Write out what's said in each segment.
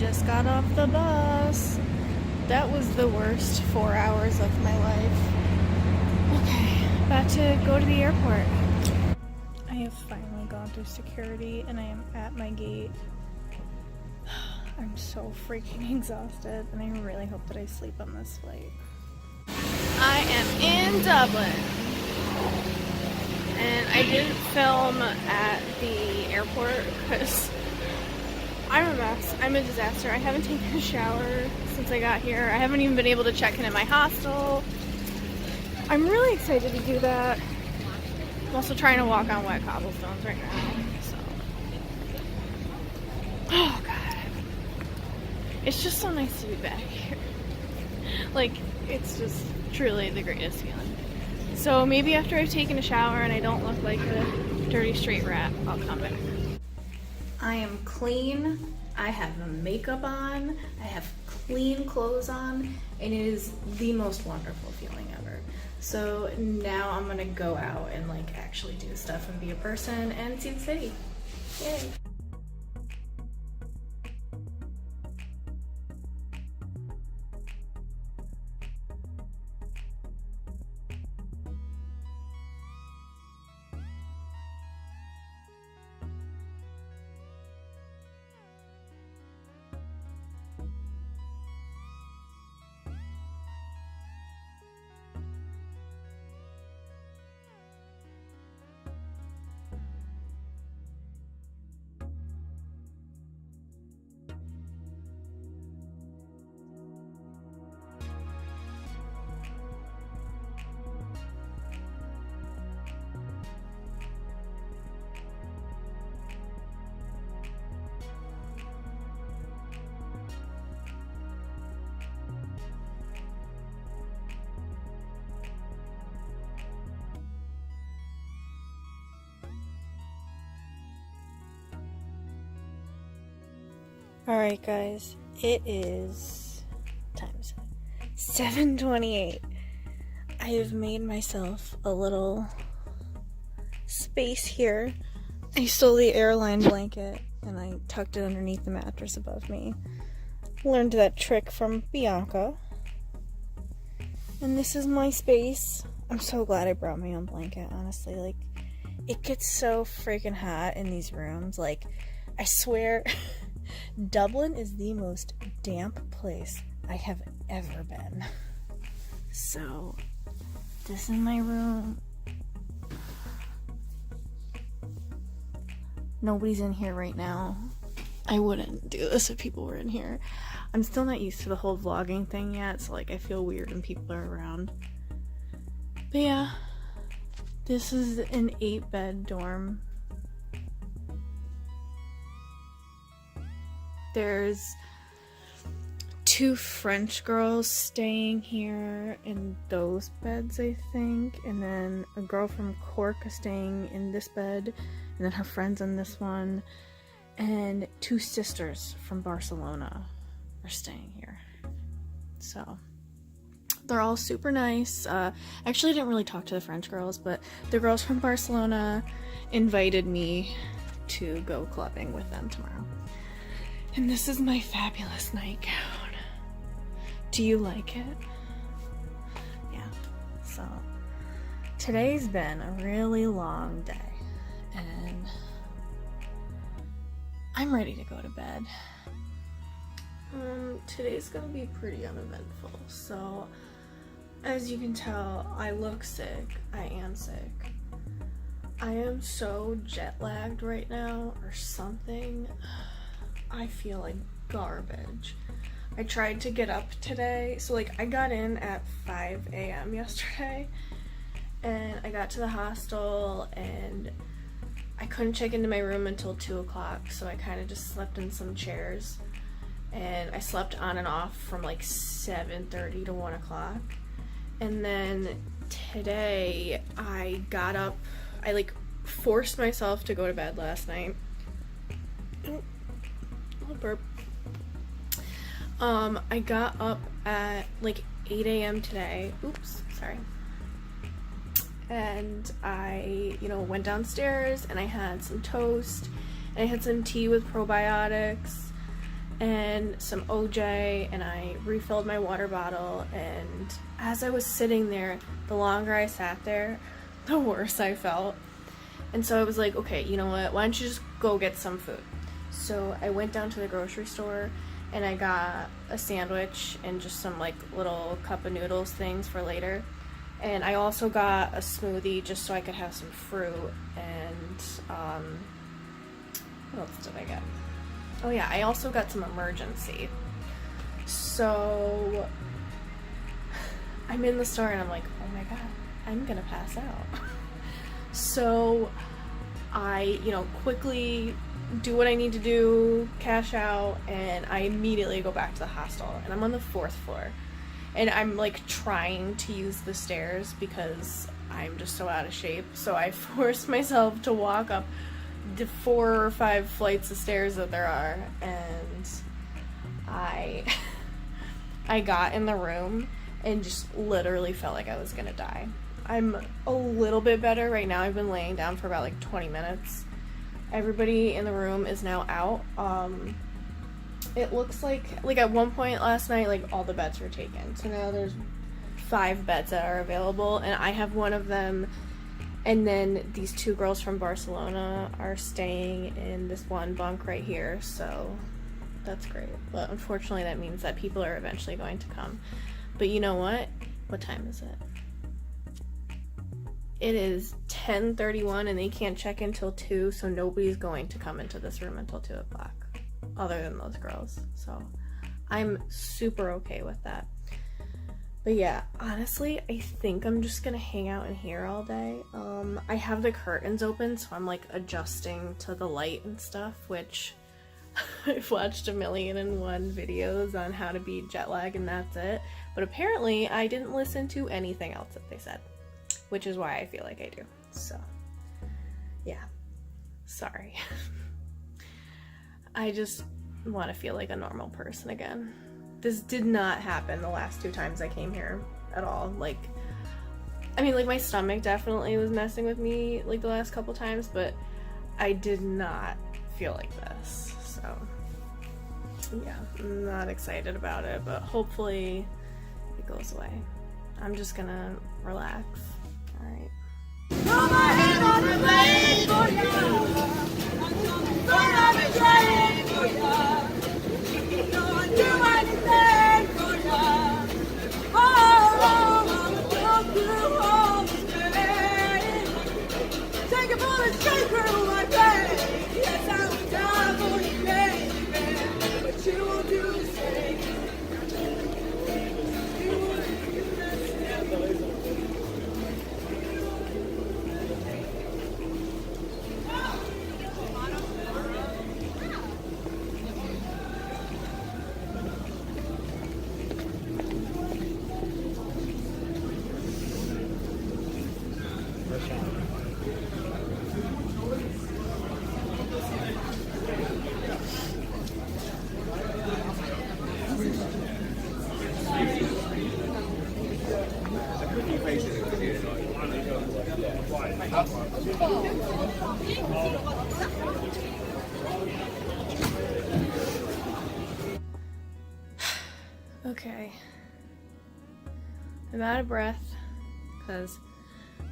just got off the bus. That was the worst 4 hours of my life. Okay, about to go to the airport. I have finally gone through security and I am at my gate. I'm so freaking exhausted and I really hope that I sleep on this flight. I am in Dublin and I didn't film at the airport because I'm a mess. I'm a disaster. I haven't taken a shower since I got here. I haven't even been able to check in at my hostel. I'm really excited to do that. I'm also trying to walk on wet cobblestones right now, so. Oh god. It's just so nice to be back here. Like, it's just truly the greatest feeling. So maybe after I've taken a shower and I don't look like a dirty straight rat, I'll come back. I am clean, I have makeup on, I have clean clothes on, and it is the most wonderful feeling ever. So now I'm gonna go out and like actually do stuff and be a person and see the city. Yay! Alright guys, it is 7:28. I have made myself a little space here. I stole the airline blanket and I tucked it underneath the mattress above me. Learned that trick from Bianca. And this is my space. I'm so glad I brought my own blanket, honestly. Like, it gets so freaking hot in these rooms. Like, I swear... Dublin is the most damp place I have ever been. So, this is my room. Nobody's in here right now. I wouldn't do this if people were in here. I'm still not used to the whole vlogging thing yet, so like I feel weird when people are around. But yeah, this is an 8-bed dorm. There's 2 French girls staying here in those beds, I think. And then a girl from Cork is staying in this bed. And then her friend's in this one. And 2 sisters from Barcelona are staying here. So, they're all super nice. Actually, I didn't really talk to the French girls, but the girls from Barcelona invited me to go clubbing with them tomorrow. And this is my fabulous nightgown. Do you like it? Yeah. So, today's been a really long day. And I'm ready to go to bed. Today's gonna be pretty uneventful. So, as you can tell, I look sick. I am sick. I am so jet lagged right now or something. I feel like garbage. I tried to get up today, so like I got in at 5 a.m. yesterday and I got to the hostel and I couldn't check into my room until 2 o'clock, so I kind of just slept in some chairs and I slept on and off from like 7:30 to 1 o'clock. And then today I got up, I like forced myself to go to bed last night. Burp. I got up at like 8 a.m. today. Oops, sorry. And I, went downstairs and I had some toast and I had some tea with probiotics and some OJ, and I refilled my water bottle, and as I was sitting there, the longer I sat there, the worse I felt. And so I was like, okay, you know what, why don't you just go get some food? So I went down to the grocery store and I got a sandwich and just some like little cup of noodles things for later. And I also got a smoothie just so I could have some fruit. And what else did I get? Oh yeah, I also got some emergency. So I'm in the store and I'm like, oh my god, I'm gonna pass out. So I, quickly do what I need to do, cash out, and I immediately go back to the hostel. And I'm on the 4th floor. And I'm like trying to use the stairs because I'm just so out of shape. So I forced myself to walk up the 4 or 5 flights of stairs that there are. And I got in the room and just literally felt like I was gonna die. I'm a little bit better right now. I've been laying down for about like 20 minutes. Everybody in the room is now out. It looks like at one point last night, like all the beds were taken. So now there's 5 beds that are available, and I have one of them. And then these 2 girls from Barcelona are staying in this one bunk right here. So that's great. But unfortunately, that means that people are eventually going to come. But you know what? What time is it? It is 10:31 and they can't check until 2, so nobody's going to come into this room until 2 o'clock, other than those girls. So I'm super okay with that. But yeah, honestly, I think I'm just gonna hang out in here all day. I have the curtains open, so I'm like adjusting to the light and stuff, which I've watched 1,000,001 videos on how to beat jet lag and that's it. But apparently I didn't listen to anything else that they said, which is why I feel like I do. So, yeah. Sorry. I just want to feel like a normal person again. This did not happen the last 2 times I came here at all. Like, I mean, like, my stomach definitely was messing with me, like, the last couple times, but I did not feel like this. So, yeah, I'm not excited about it, but hopefully it goes away. I'm just gonna relax. Alright. Throw my head on the blade for you. Burn up a train for you. No one do anything for you. Oh, I'ma talk you home straight. Take a bullet straight through my brain. Yes, I would die for you, baby. But you won't do the same. You won't do the same. Okay. I'm out of breath because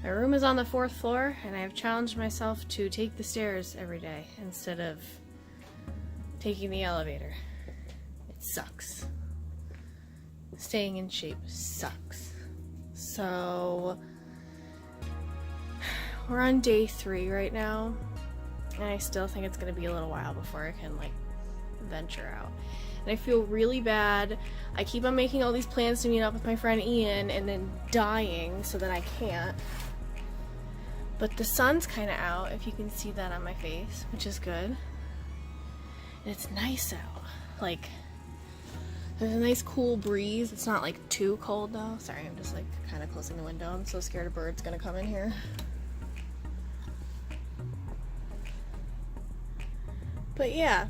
my room is on the 4th floor and I have challenged myself to take the stairs every day instead of taking the elevator. It sucks. Staying in shape sucks. So we're on day 3 right now, and I still think it's gonna be a little while before I can like venture out. And I feel really bad. I keep on making all these plans to meet up with my friend Ian and then dying so that I can't. But the sun's kind of out, if you can see that on my face, which is good. And it's nice out. Like, there's a nice cool breeze. It's not like too cold though. Sorry, I'm just like kind of closing the window. I'm so scared a bird's gonna come in here. But yeah.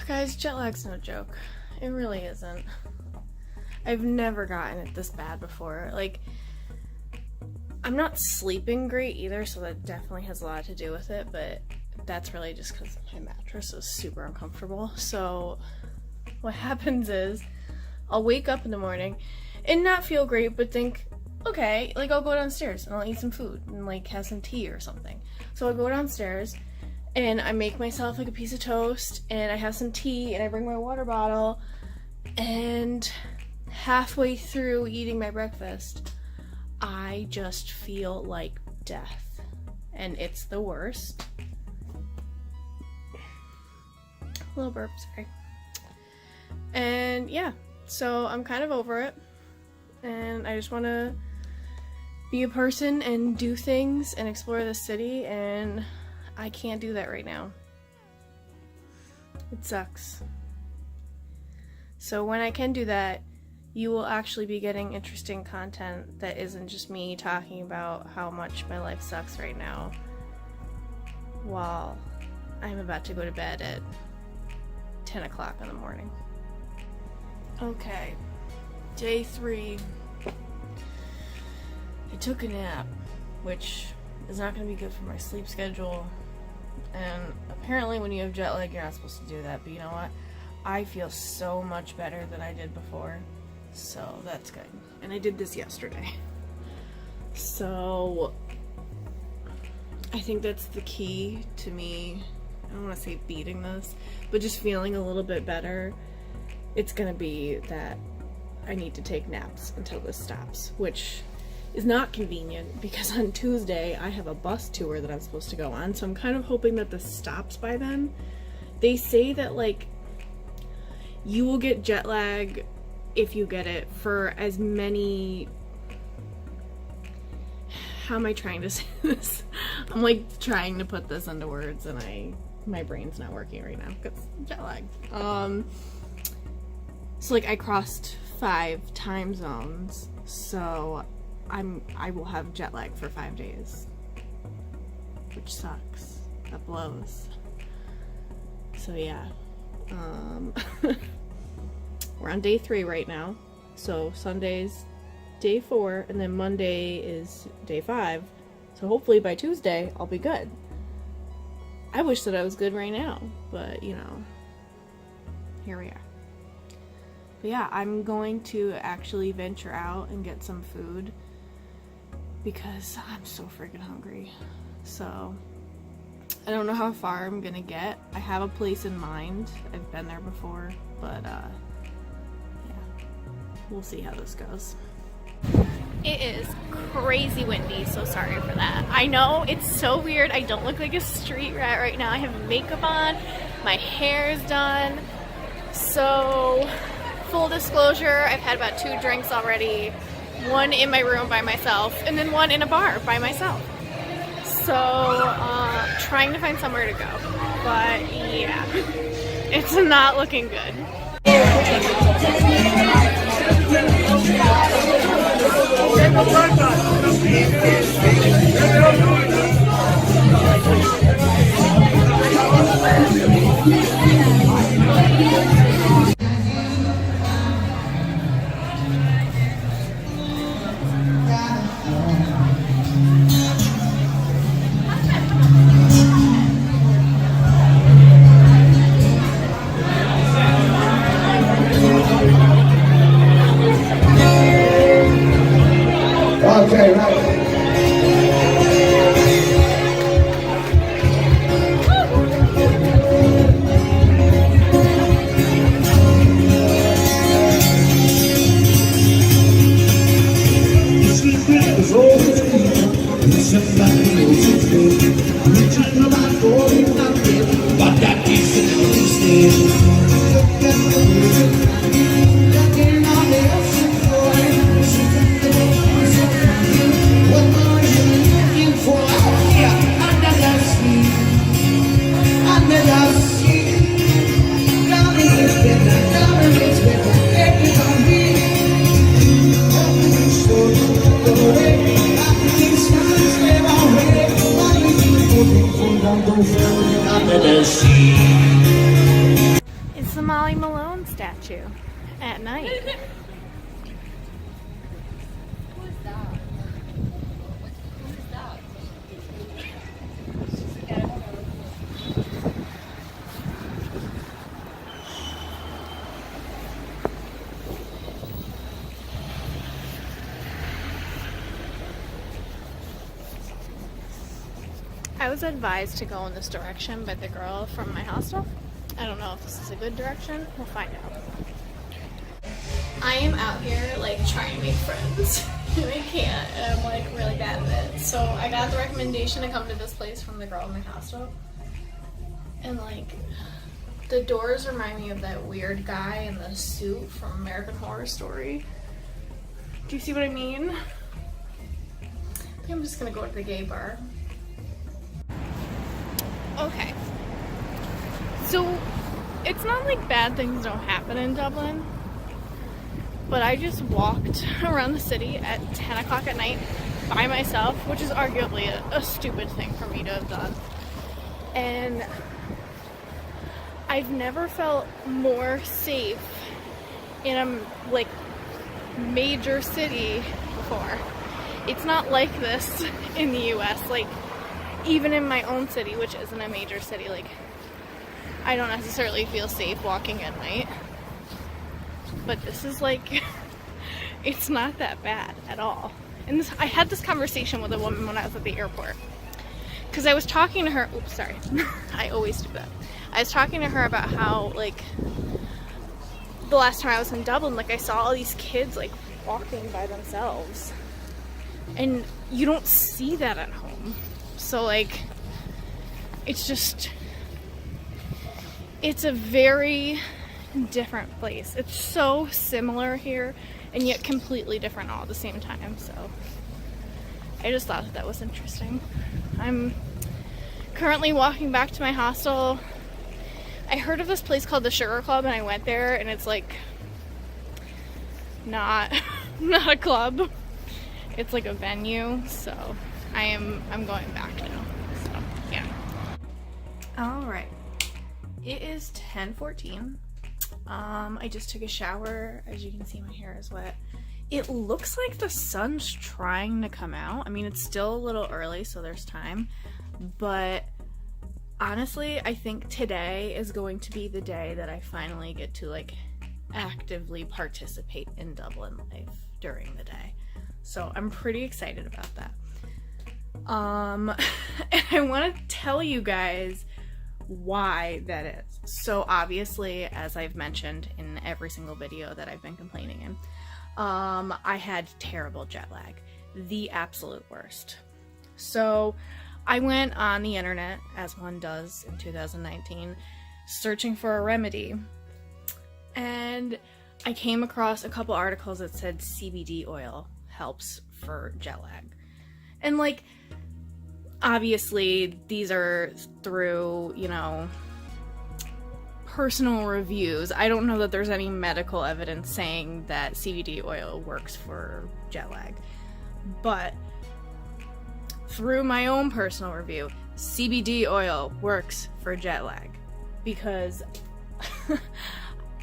Guys, jet lag's no joke. It really isn't. I've never gotten it this bad before. Like, I'm not sleeping great either, so that definitely has a lot to do with it, but that's really just because my mattress is super uncomfortable. So what happens is I'll wake up in the morning and not feel great, but think, okay, like I'll go downstairs and I'll eat some food and like have some tea or something. So I'll go downstairs and I make myself like a piece of toast and I have some tea and I bring my water bottle, and halfway through eating my breakfast, I just feel like death, and it's the worst. Little burp, sorry. And yeah, so I'm kind of over it, and I just want to be a person and do things and explore the city, and I can't do that right now. It sucks. So when I can do that, you will actually be getting interesting content that isn't just me talking about how much my life sucks right now while I'm about to go to bed at 10 o'clock in the morning. Okay, day 3. I took a nap, which is not going to be good for my sleep schedule, and apparently when you have jet lag you're not supposed to do that, but you know what? I feel so much better than I did before. So that's good. And I did this yesterday. So I think that's the key to me. I don't want to say beating this, but just feeling a little bit better. It's gonna be that I need to take naps until this stops, which is not convenient because on Tuesday I have a bus tour that I'm supposed to go on. So I'm kind of hoping that this stops by then. They say that like you will get jet lag if you get it for as many, how am I trying to say this? I'm like trying to put this into words and my brain's not working right now because jet lag. So like I crossed 5 time zones, so I will have jet lag for 5 days, which sucks. That blows. So yeah. We're on day 3 right now, so Sunday's day 4, and then Monday is day 5, so hopefully by Tuesday I'll be good. I wish that I was good right now, but you know, here we are. But yeah, I'm going to actually venture out and get some food because I'm so freaking hungry. So I don't know how far I'm gonna get. I have a place in mind. I've been there before, but we'll see how this goes. It is crazy windy, so sorry for that. I know, it's so weird. I don't look like a street rat right now. I have makeup on, my hair's done. So, full disclosure, I've had about 2 drinks already. 1 in my room by myself, and then 1 in a bar by myself. So, trying to find somewhere to go. But yeah, it's not looking good. Okay, right. It's the Molly Malone statue at night. I was advised to go in this direction by the girl from my hostel. I don't know if this is a good direction. We'll find out. I am out here like trying to make friends and I can't, and I'm like really bad at it. So I got the recommendation to come to this place from the girl in my hostel, and like the doors remind me of that weird guy in the suit from American Horror Story. Do you see what I mean? I think I'm just gonna go to the gay bar. Okay. So it's not like bad things don't happen in Dublin, but I just walked around the city at 10 o'clock at night by myself, which is arguably a stupid thing for me to have done. And I've never felt more safe in a like major city before. It's not like this in the US. Like even in my own city, which isn't a major city, like I don't necessarily feel safe walking at night. But this is like, it's not that bad at all. And this, I had this conversation with a woman when I was at the airport. Because I was talking to her, oops, sorry. I always do that. I was talking to her about how, like, the last time I was in Dublin, like, I saw all these kids, like, walking by themselves. And you don't see that at home. So, like, it's just, it's a very different place. It's so similar here and yet completely different all at the same time. So I just thought that was interesting. I'm currently walking back to my hostel. I heard of this place called the Sugar Club and I went there, and it's like not a club. It's like a venue. So I'm going back now. So yeah. All right. It is 10:14. I just took a shower. As you can see, my hair is wet. It looks like the sun's trying to come out. I mean, it's still a little early, so there's time. But honestly, I think today is going to be the day that I finally get to like actively participate in Dublin life during the day. So I'm pretty excited about that. And I want to tell you guys why that is. So obviously, as I've mentioned in every single video that I've been complaining in, I had terrible jet lag, the absolute worst. So I went on the internet, as one does in 2019, searching for a remedy, and I came across a couple articles that said CBD oil helps for jet lag. And like, obviously, these are through, you know, personal reviews. I don't know that there's any medical evidence saying that CBD oil works for jet lag. But through my own personal review, CBD oil works for jet lag. Because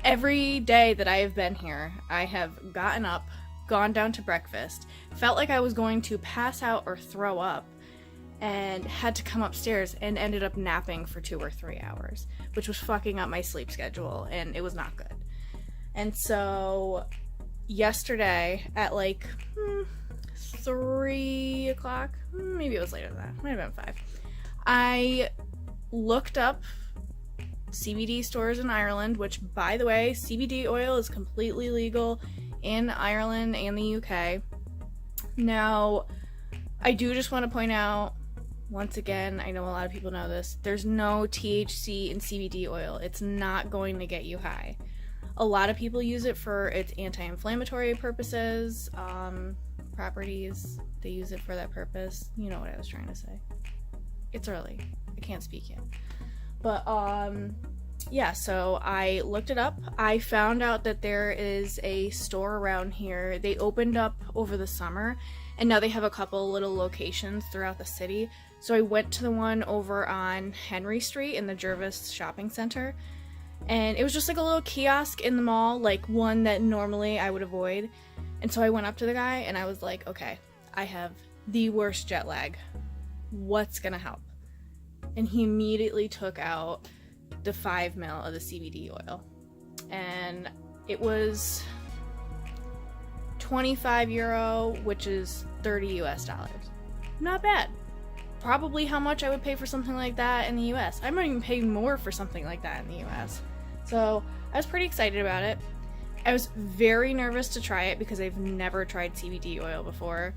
every day that I have been here, I have gotten up, gone down to breakfast, felt like I was going to pass out or throw up, and had to come upstairs and ended up napping for 2 or 3 hours, which was fucking up my sleep schedule, and it was not good. And so yesterday at like 3 o'clock, maybe it was later than that, might have been 5, I looked up CBD stores in Ireland, which, by the way, CBD oil is completely legal in Ireland and the UK. Now, I do just want to point out, once again, I know a lot of people know this, there's no THC in CBD oil. It's not going to get you high. A lot of people use it for its anti-inflammatory purposes, properties. They use it for that purpose. You know what I was trying to say. It's early. I can't speak yet. But, yeah, so I looked it up. I found out that there is a store around here. They opened up over the summer, and now they have a couple little locations throughout the city. So I went to the one over on Henry Street in the Jervis Shopping Center, and it was just like a little kiosk in the mall, like one that normally I would avoid. And so I went up to the guy and I was like, okay, I have the worst jet lag. What's gonna help? And he immediately took out the 5 ml of the CBD oil, and it was €25, which is $30 US. Not bad. probably how much I would pay for something like that in the US. I might even pay more for something like that in the US. So I was pretty excited about it. I was very nervous to try it because I've never tried CBD oil before.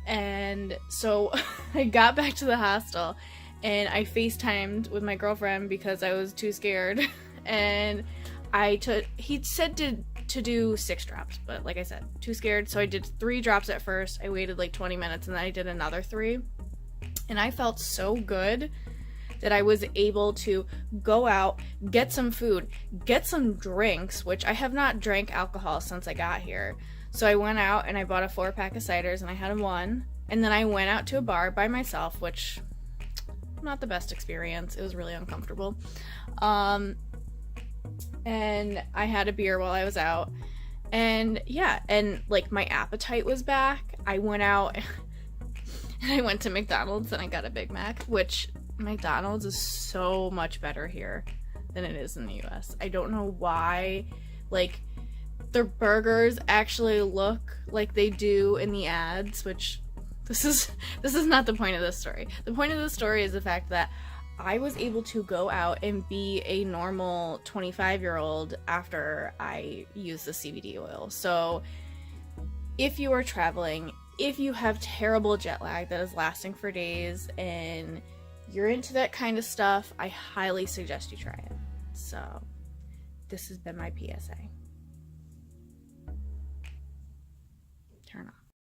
And so I got back to the hostel and I FaceTimed with my girlfriend because I was too scared. And he said to do 6 drops, but like I said, too scared. So I did 3 drops at first. I waited like 20 minutes and then I did another 3. And I felt so good that I was able to go out, get some food, get some drinks, which I have not drank alcohol since I got here. So I went out and I bought a 4-pack of ciders and I had one. And then I went out to a bar by myself, which not the best experience. It was really uncomfortable. And I had a beer while I was out. And yeah, and like my appetite was back. I went out and I went to McDonald's and I got a Big Mac, which McDonald's is so much better here than it is in the US. I don't know why. Like, their burgers actually look like they do in the ads, which this is not the point of this story. The point of this story is the fact that I was able to go out and be a normal 25-year-old after I used the CBD oil. So if you are traveling, if you have terrible jet lag that is lasting for days and you're into that kind of stuff, I highly suggest you try it. So this has been my PSA.